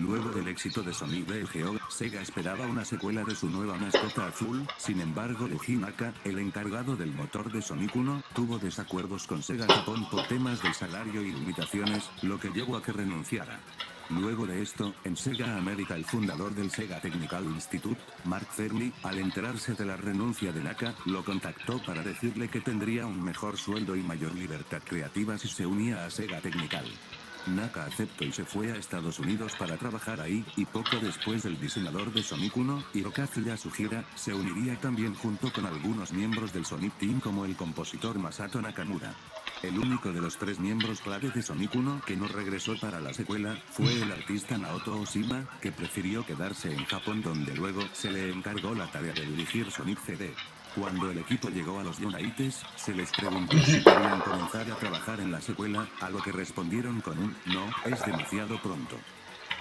Luego del éxito de Sonic the Hedgehog, Sega esperaba una secuela de su nueva mascota azul. Sin embargo, Leiji Naka, el encargado del motor de Sonic 1, tuvo desacuerdos con Sega Japón por temas del salario y limitaciones, lo que llevó a que renunciara. Luego de esto, en Sega América el fundador del Sega Technical Institute, Mark Cerny, al enterarse de la renuncia de Naka, lo contactó para decirle que tendría un mejor sueldo y mayor libertad creativa si se unía a Sega Technical. Naka aceptó y se fue a Estados Unidos para trabajar ahí, y poco después el diseñador de Sonic 1, Hirokazu Yasuhira, se uniría también junto con algunos miembros del Sonic Team como el compositor Masato Nakamura. El único de los 3 miembros clave de Sonic 1 que no regresó para la secuela, fue el artista Naoto Oshima, que prefirió quedarse en Japón donde luego se le encargó la tarea de dirigir Sonic CD. Cuando el equipo llegó a los Unites, se les preguntó si querían comenzar a trabajar en la secuela, a lo que respondieron con un "no, es demasiado pronto".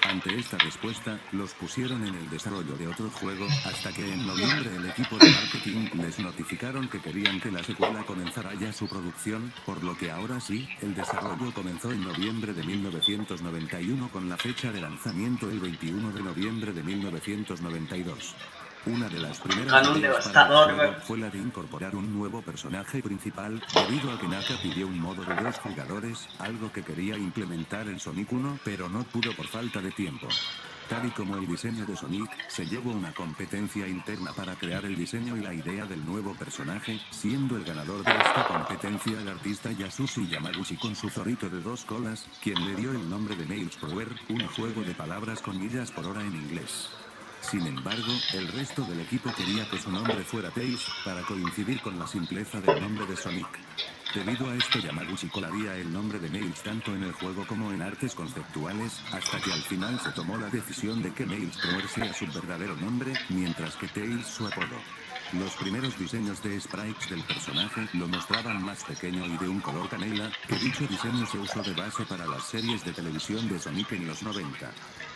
Ante esta respuesta, los pusieron en el desarrollo de otro juego, hasta que en noviembre el equipo de marketing les notificaron que querían que la secuela comenzara ya su producción, por lo que ahora sí, el desarrollo comenzó en noviembre de 1991 con la fecha de lanzamiento el 21 de noviembre de 1992. Una de las primeras Canon ideas para el devastador, juego fue la de incorporar un nuevo personaje principal, debido a que Naka pidió un modo de 2 jugadores, algo que quería implementar en Sonic 1, pero no pudo por falta de tiempo. Tal y como el diseño de Sonic, se llevó una competencia interna para crear el diseño y la idea del nuevo personaje, siendo el ganador de esta competencia el artista Yasushi Yamaguchi con su zorrito de 2 colas, quien le dio el nombre de Miles Power, un juego de palabras con millas por hora en inglés. Sin embargo, el resto del equipo quería que su nombre fuera Tails, para coincidir con la simpleza del nombre de Sonic. Debido a esto Yamaguchi colaría el nombre de Nails tanto en el juego como en artes conceptuales, hasta que al final se tomó la decisión de que Nails Power sea su verdadero nombre, mientras que Tails su apodo. Los primeros diseños de sprites del personaje lo mostraban más pequeño y de un color canela, que dicho diseño se usó de base para las series de televisión de Sonic en los 90.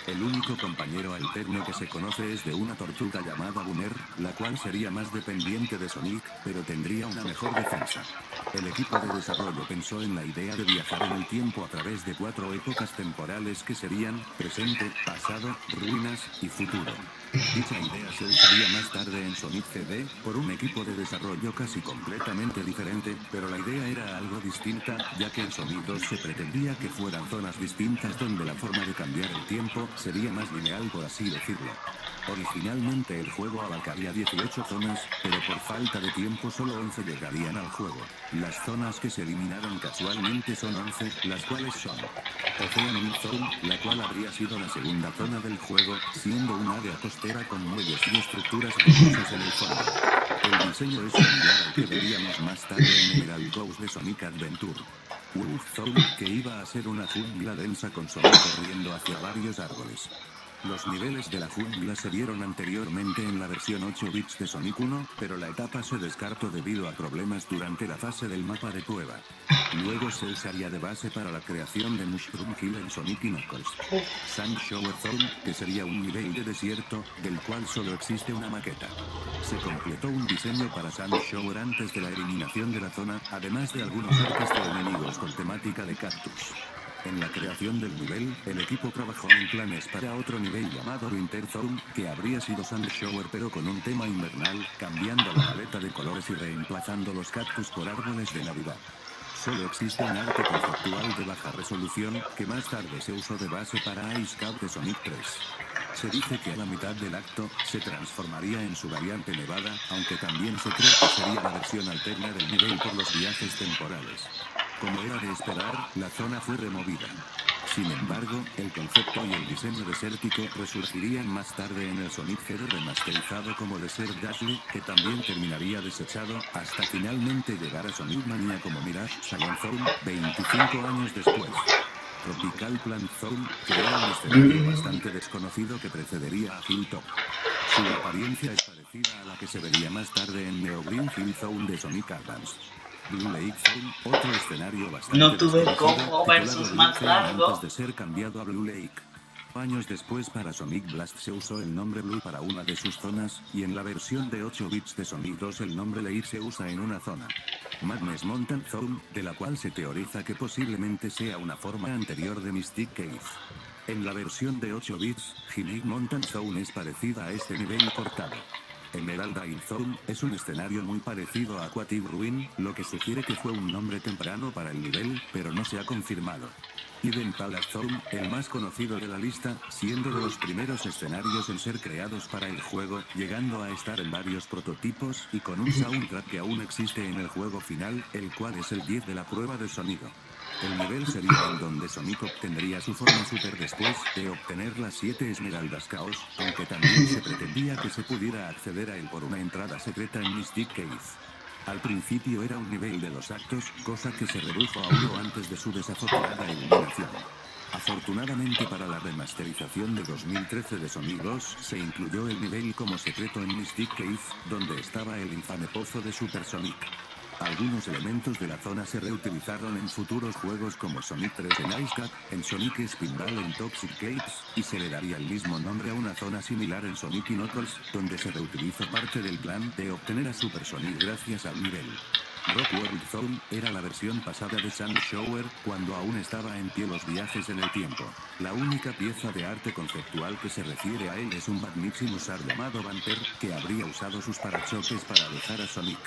El único compañero alterno que se conoce es de una tortuga llamada Gunner, la cual sería más dependiente de Sonic, pero tendría una mejor defensa. El equipo de desarrollo pensó en la idea de viajar en el tiempo a través de 4 épocas temporales que serían presente, pasado, ruinas y futuro. Dicha idea se usaría más tarde en Sonic CD, por un equipo de desarrollo casi completamente diferente, pero la idea era algo distinta, ya que en Sonic 2 se pretendía que fueran zonas distintas donde la forma de cambiar el tiempo sería más lineal por así decirlo. Originalmente el juego abarcaría 18 zonas, pero por falta de tiempo solo 11 llegarían al juego. Las zonas que se eliminaron casualmente son 11, las cuales son Ocean Zone, la cual habría sido la segunda zona del juego, siendo un área costera con muelles y estructuras rocosas en el fondo. El diseño es similar al que veríamos más tarde en Emerald Coast de Sonic Adventure. Wolf Zone, que iba a ser una jungla densa con Sonic corriendo hacia varios árboles. Los niveles de la jungla se vieron anteriormente en la versión 8 bits de Sonic 1, pero la etapa se descartó debido a problemas durante la fase del mapa de prueba. Luego se usaría de base para la creación de Mushroom Hill en Sonic y Knuckles. Sand Shower Zone, que sería un nivel de desierto, del cual solo existe una maqueta. Se completó un diseño para Sand Shower antes de la eliminación de la zona, además de algunos artes de enemigos con temática de cactus. En la creación del nivel, el equipo trabajó en planes para otro nivel llamado Winter Zone, que habría sido Sand Shower pero con un tema invernal, cambiando la paleta de colores y reemplazando los cactus por árboles de Navidad. Solo existe un arte conceptual de baja resolución, que más tarde se usó de base para Ice Cap de Sonic 3. Se dice que a la mitad del acto, se transformaría en su variante nevada, aunque también se cree que sería la versión alterna del nivel por los viajes temporales. Como era de esperar, la zona fue removida. Sin embargo, el concepto y el diseño desértico resurgirían más tarde en el Sonic 0 remasterizado como Desert Dazzle, que también terminaría desechado, hasta finalmente llegar a Sonic Mania como Mirage Shalom Zone, 25 años después. Tropical Plant Zone, que era un escenario bastante desconocido que precedería a Hilltop. Su apariencia es parecida a la que se vería más tarde en Neo Green Hill Zone de Sonic Advance. Blue Lake Zone, otro escenario bastante No tuve desconocido, combo titulado versus Blue más Zone antes largo. de ser cambiado a Blue Lake. Años después para Sonic Blast se usó el nombre Blue para una de sus zonas, y en la versión de 8 bits de Sonic 2 el nombre Lake se usa en una zona. Madness Mountain Zone, de la cual se teoriza que posiblemente sea una forma anterior de Mystic Cave. En la versión de 8 bits, Gimmick Mountain Zone es parecida a este nivel cortado. Emerald Isle Zone es un escenario muy parecido a Aquatic Ruin, lo que sugiere que fue un nombre temprano para el nivel, pero no se ha confirmado. Eden Palace Zone, el más conocido de la lista, siendo de los primeros escenarios en ser creados para el juego, llegando a estar en varios prototipos y con un soundtrack que aún existe en el juego final, el cual es el 10 de la prueba de sonido. El nivel sería en donde Sonic obtendría su forma super después de obtener las 7 esmeraldas Chaos, aunque también se pretendía que se pudiera acceder a él por una entrada secreta en Mystic Cave. Al principio era un nivel de 2 actos, cosa que se redujo a 1 antes de su desafortunada eliminación. Afortunadamente para la remasterización de 2013 de Sonic Bros. Se incluyó el nivel como secreto en Mystic Cave, donde estaba el infame pozo de Super Sonic. Algunos elementos de la zona se reutilizaron en futuros juegos como Sonic 3 en Ice Cap, en Sonic Spinball en Toxic Caves, y se le daría el mismo nombre a una zona similar en Sonic y Knuckles, donde se reutiliza parte del plan de obtener a Super Sonic gracias al nivel. Rock World Zone era la versión pasada de Sand Shower, cuando aún estaba en pie los viajes en el tiempo. La única pieza de arte conceptual que se refiere a él es un Badnik sin usar llamado Bumper, que habría usado sus parachoques para alejar a Sonic.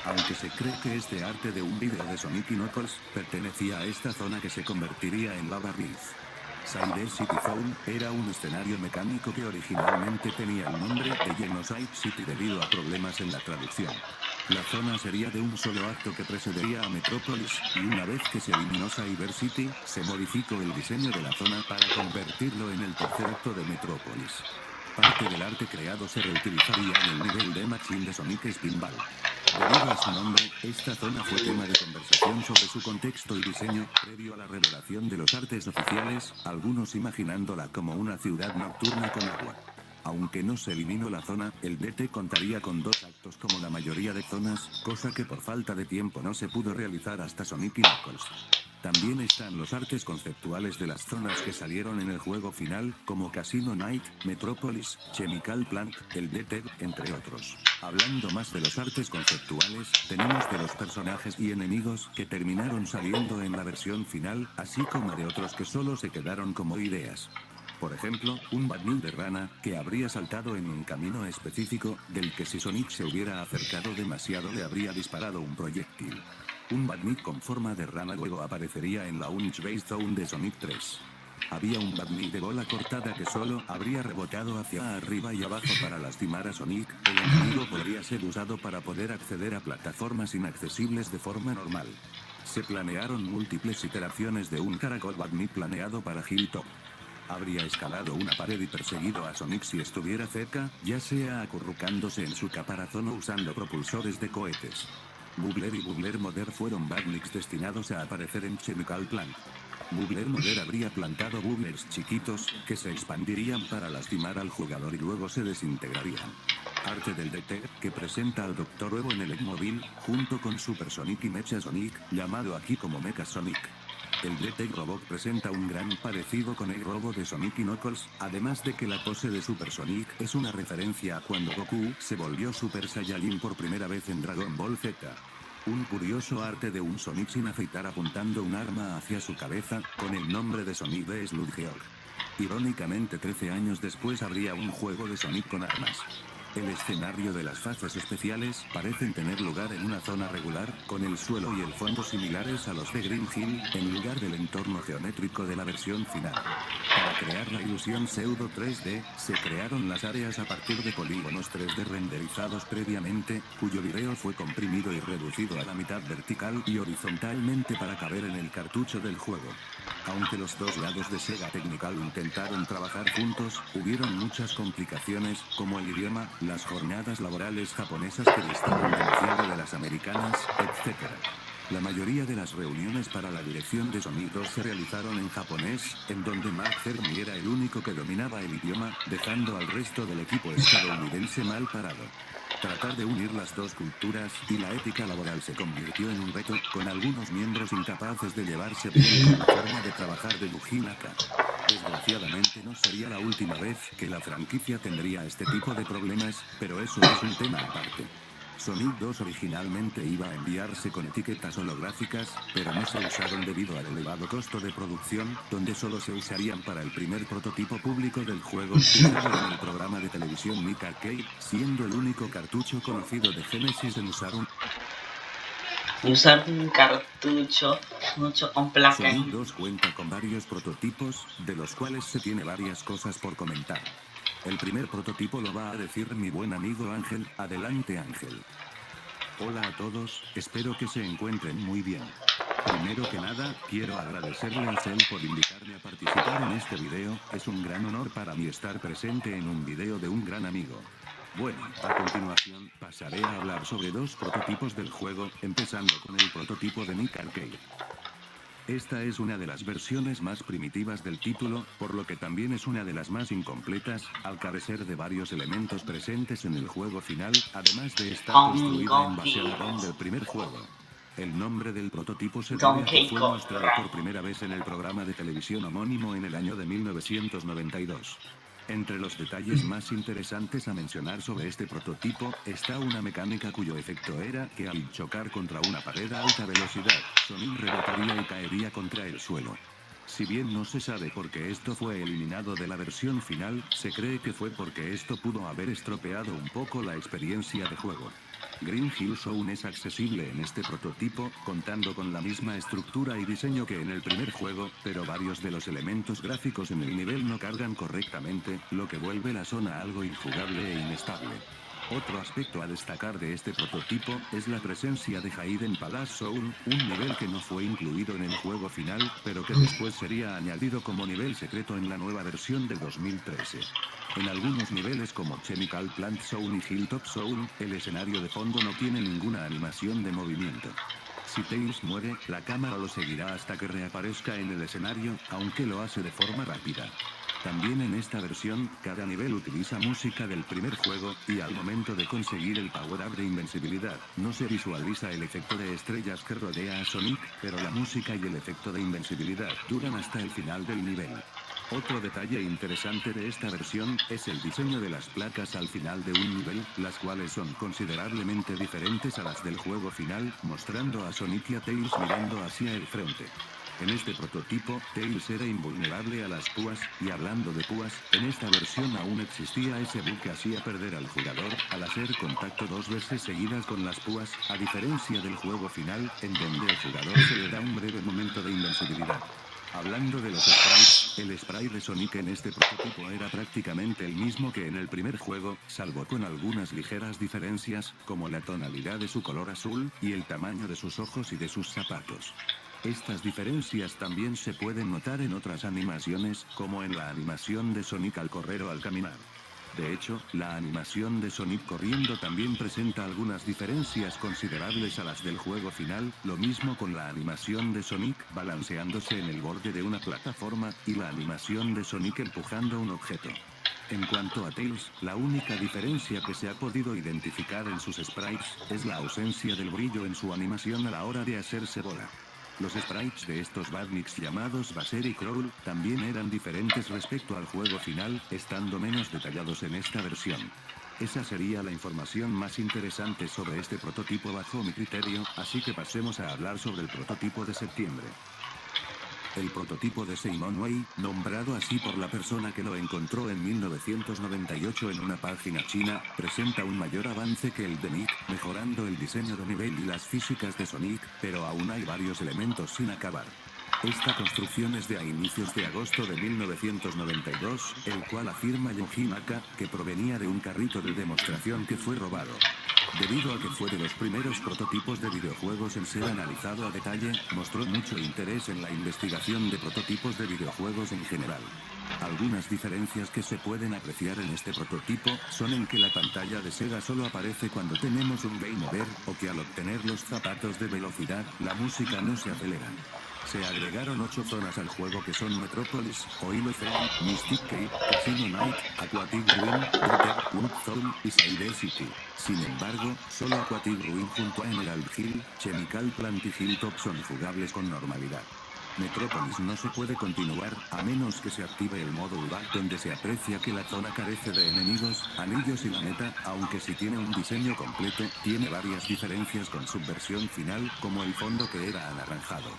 Aunque se cree que este arte de un vídeo de Sonic y Knuckles pertenecía a esta zona que se convertiría en Lava Reef. Side City Zone era un escenario mecánico que originalmente tenía el nombre de Genocide City debido a problemas en la traducción. La zona sería de un solo acto que precedería a Metropolis, y una vez que se eliminó Cyber City, se modificó el diseño de la zona para convertirlo en el tercer acto de Metropolis. Parte del arte creado se reutilizaría en el nivel de Machine de Sonic Spinball. Debido a su nombre, esta zona fue tema de conversación sobre su contexto y diseño, previo a la revelación de los artes oficiales, algunos imaginándola como una ciudad nocturna con agua. Aunque no se eliminó la zona, el DT contaría con 2 actos como la mayoría de zonas, cosa que por falta de tiempo no se pudo realizar hasta Sonic y Knuckles. También están los artes conceptuales de las zonas que salieron en el juego final, como Casino Night, Metropolis, Chemical Plant, el DT, entre otros. Hablando más de los artes conceptuales, tenemos de los personajes y enemigos que terminaron saliendo en la versión final, así como de otros que solo se quedaron como ideas. Por ejemplo, un Badnik de rana, que habría saltado en un camino específico, del que si Sonic se hubiera acercado demasiado le habría disparado un proyectil. Un Badnik con forma de rana luego aparecería en la Unich Base Zone de Sonic 3. Había un Badnik de bola cortada que solo habría rebotado hacia arriba y abajo para lastimar a Sonic. El enemigo podría ser usado para poder acceder a plataformas inaccesibles de forma normal. Se planearon múltiples iteraciones de un caracol Badnik planeado para Hilltop. Habría escalado una pared y perseguido a Sonic si estuviera cerca, ya sea acurrucándose en su caparazón o usando propulsores de cohetes. Bubbler y Bubbler Mother fueron Badniks destinados a aparecer en Chemical Plant. Bubbler Mother habría plantado bubblers chiquitos, que se expandirían para lastimar al jugador y luego se desintegrarían. Arte del DT, que presenta al Dr. Evo en el Eggmobile, junto con Super Sonic y Mecha Sonic, llamado aquí como Mecha Sonic. El DT Robot presenta un gran parecido con el Robo de Sonic y Knuckles, además de que la pose de Super Sonic es una referencia a cuando Goku se volvió Super Saiyajin por primera vez en Dragon Ball Z. Un curioso arte de un Sonic sin afeitar apuntando un arma hacia su cabeza, con el nombre de Sonic the Sludgeog. Irónicamente 13 años después habría un juego de Sonic con armas. El escenario de las fases especiales parecen tener lugar en una zona regular, con el suelo y el fondo similares a los de Green Hill, en lugar del entorno geométrico de la versión final. Para crear la ilusión pseudo 3D, se crearon las áreas a partir de polígonos 3D renderizados previamente, cuyo video fue comprimido y reducido a la mitad vertical y horizontalmente para caber en el cartucho del juego. Aunque los dos lados de Sega Technical intentaron trabajar juntos, hubieron muchas complicaciones, como el idioma, las jornadas laborales japonesas que distaban demasiado de las americanas, etc. La mayoría de las reuniones para la dirección de sonidos se realizaron en japonés, en donde Mark Cerny era el único que dominaba el idioma, dejando al resto del equipo estadounidense mal parado. Tratar de unir las dos culturas y la ética laboral se convirtió en un reto, con algunos miembros incapaces de llevarse bien con la forma de trabajar de Yuji Naka. Desgraciadamente no sería la última vez que la franquicia tendría este tipo de problemas, pero eso es un tema aparte. Sonic 2 originalmente iba a enviarse con etiquetas holográficas, pero no se usaron debido al elevado costo de producción, donde solo se usarían para el primer prototipo público del juego, usado en el programa de televisión Nick Arcade, siendo el único cartucho conocido de Genesis en usar un cartucho mucho con placa. Sonic 2 cuenta con varios prototipos, de los cuales se tiene varias cosas por comentar. El primer prototipo lo va a decir mi buen amigo Ángel. Adelante, Ángel. Hola a todos, espero que se encuentren muy bien. Primero que nada, quiero agradecerle a Cell por invitarme a participar en este video, es un gran honor para mí estar presente en un video de un gran amigo. Bueno, a continuación, pasaré a hablar sobre dos prototipos del juego, empezando con el prototipo de Nick Arcade. Esta es una de las versiones más primitivas del título, por lo que también es una de las más incompletas, al carecer de varios elementos presentes en el juego final, además de estar construida en base a la ROM del primer juego. El nombre del prototipo se debe a que fue mostrado por primera vez en el programa de televisión homónimo en el año de 1992. Entre los detalles más interesantes a mencionar sobre este prototipo, está una mecánica cuyo efecto era que al chocar contra una pared a alta velocidad, Sonic rebotaría y caería contra el suelo. Si bien no se sabe por qué esto fue eliminado de la versión final, se cree que fue porque esto pudo haber estropeado un poco la experiencia de juego. Green Hill Zone es accesible en este prototipo, contando con la misma estructura y diseño que en el primer juego, pero varios de los elementos gráficos en el nivel no cargan correctamente, lo que vuelve la zona algo injugable e inestable. Otro aspecto a destacar de este prototipo es la presencia de Hayden Palace Zone, un nivel que no fue incluido en el juego final, pero que después sería añadido como nivel secreto en la nueva versión de 2013. En algunos niveles como Chemical Plant Zone y Hilltop Zone, el escenario de fondo no tiene ninguna animación de movimiento. Si Tails muere, la cámara lo seguirá hasta que reaparezca en el escenario, aunque lo hace de forma rápida. También en esta versión, cada nivel utiliza música del primer juego, y al momento de conseguir el power-up de invencibilidad, no se visualiza el efecto de estrellas que rodea a Sonic, pero la música y el efecto de invencibilidad duran hasta el final del nivel. Otro detalle interesante de esta versión, es el diseño de las placas al final de un nivel, las cuales son considerablemente diferentes a las del juego final, mostrando a Sonic y a Tails mirando hacia el frente. En este prototipo, Tails era invulnerable a las púas, y hablando de púas, en esta versión aún existía ese bug que hacía perder al jugador, al hacer contacto 2 veces seguidas con las púas, a diferencia del juego final, en donde al jugador se le da un breve momento de invencibilidad. Hablando de los sprites, el sprite de Sonic en este prototipo era prácticamente el mismo que en el primer juego, salvo con algunas ligeras diferencias, como la tonalidad de su color azul, y el tamaño de sus ojos y de sus zapatos. Estas diferencias también se pueden notar en otras animaciones, como en la animación de Sonic al correr o al caminar. De hecho, la animación de Sonic corriendo también presenta algunas diferencias considerables a las del juego final, lo mismo con la animación de Sonic balanceándose en el borde de una plataforma, y la animación de Sonic empujando un objeto. En cuanto a Tails, la única diferencia que se ha podido identificar en sus sprites, es la ausencia del brillo en su animación a la hora de hacerse bola. Los sprites de estos badniks llamados Baser y Crawl, también eran diferentes respecto al juego final, estando menos detallados en esta versión. Esa sería la información más interesante sobre este prototipo bajo mi criterio, así que pasemos a hablar sobre el prototipo de septiembre. El prototipo de Simon Wei, nombrado así por la persona que lo encontró en 1998 en una página china, presenta un mayor avance que el de Nick, mejorando el diseño de nivel y las físicas de Sonic, pero aún hay varios elementos sin acabar. Esta construcción es de a inicios de agosto de 1992, el cual afirma Yoji Naka, que provenía de un carrito de demostración que fue robado. Debido a que fue de los primeros prototipos de videojuegos en ser analizado a detalle, mostró mucho interés en la investigación de prototipos de videojuegos en general. Algunas diferencias que se pueden apreciar en este prototipo, son en que la pantalla de Sega solo aparece cuando tenemos un Game Over, o que al obtener los zapatos de velocidad, la música no se acelera. Se agregaron 8 zonas al juego que son Metropolis, Oilo Zone, Mystic Cave, Casino Night, Aquatic Ruin, Water, Wood Zone y Side City. Sin embargo, solo Aquatic Ruin junto a Emerald Hill, Chemical Plant y Hilltop son jugables con normalidad. Metrópolis no se puede continuar, a menos que se active el modo UVA, donde se aprecia que la zona carece de enemigos, anillos y la meta, aunque si tiene un diseño completo, tiene varias diferencias con su versión final, como el fondo que era anaranjado.